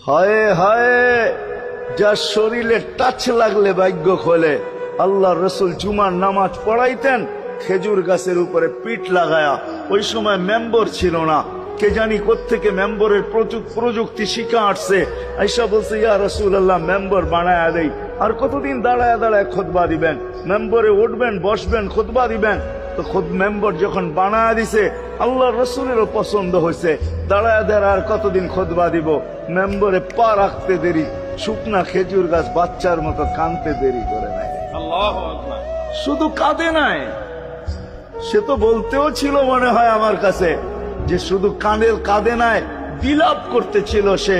হায় হায়, যার শরীরে টাচ লাগলে ভাগ্য খোলে। আল্লাহ রসুল জুমার নামাজ পড়াইতেন খেজুর গাছের উপরে পিঠ লাগায়া। ওই সময় মেম্বর ছিল না, কে জানি কোত্থেকে মেম্বরের প্রযুক্তি শিখা আসছে। আইসা বলছে, ইয়া রাসূলুল্লাহ, মেম্বর বানায়া দেই। আর কতদিন দাঁড়ায় দাঁড়ায় খুতবা দিবেন? মেম্বরে উঠবেন, বসবেন, খুতবা দিবেন। তো খুদ মেম্বর যখন বানায়া দিছে, আল্লাহ রসুলেরও পছন্দ হয়েছে। দাঁড়ায় দাঁড়ায় আর কতদিন খুতবা দিব? মেম্বরে পা রাখতে দেরি, শুকনা খেজুর গাছ বাচ্চার মতো কানতে দেরি করে নাই। আল্লাহু আকবার। শুধু কাঁদে নাই, সে তো বলতেও ছিল মনে হয় আমার কাছে যে শুধু কাঁদে নাই, বিলাপ করতেছিল সে।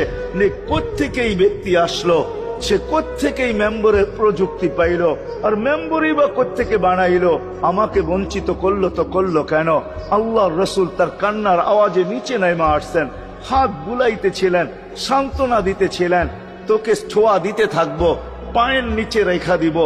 কোত্থেকেই ব্যক্তি আসলো, সে কোত্থেকেই মেম্বরের প্রযুক্তি পাইল, আর মেম্বরই বা কোত্থেকে বানাইলো? আমাকে বঞ্চিত করলো তো করলো কেন? আল্লাহ রসুল তার কান্নার আওয়াজে নিচে নেমে আসছেন, হাত বুলাইতেছিলেন, সান্ত্বনা দিতেছিলেন। তোকে ছোঁয়া দিতে থাকবো, পায়ের নিচে রেখা দিব,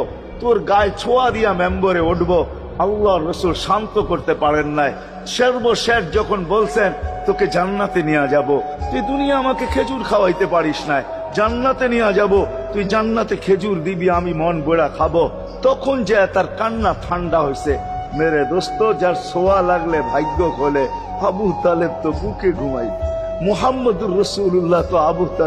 তোর গায়ে ছোঁয়া দিয়া মেম্বরে উঠবো। আল্লাহ রসুল শান্ত করতে পারেন নাই। সর্বশেষ যখন বলছেন, তোকে জান্নাতে নিয়ে যাব, তুই দুনিয়া আমাকে খেজুর খাওয়াইতে পারিস না, জান্নাতে নিয়ে যাব, তুই জান্নাতে খেজুর দিবি, আমি মন ভরা খাবো। তখন যে তার কান্না ঠান্ডা হয়েছে। মেরে দোস্ত, যার ছোঁয়া লাগলে ভাগ্য খোলে। আবু তালেব তো বুকে ঘুমাই, মুহাম্মদুর রাসূলুল্লাহ তো আবু তালেব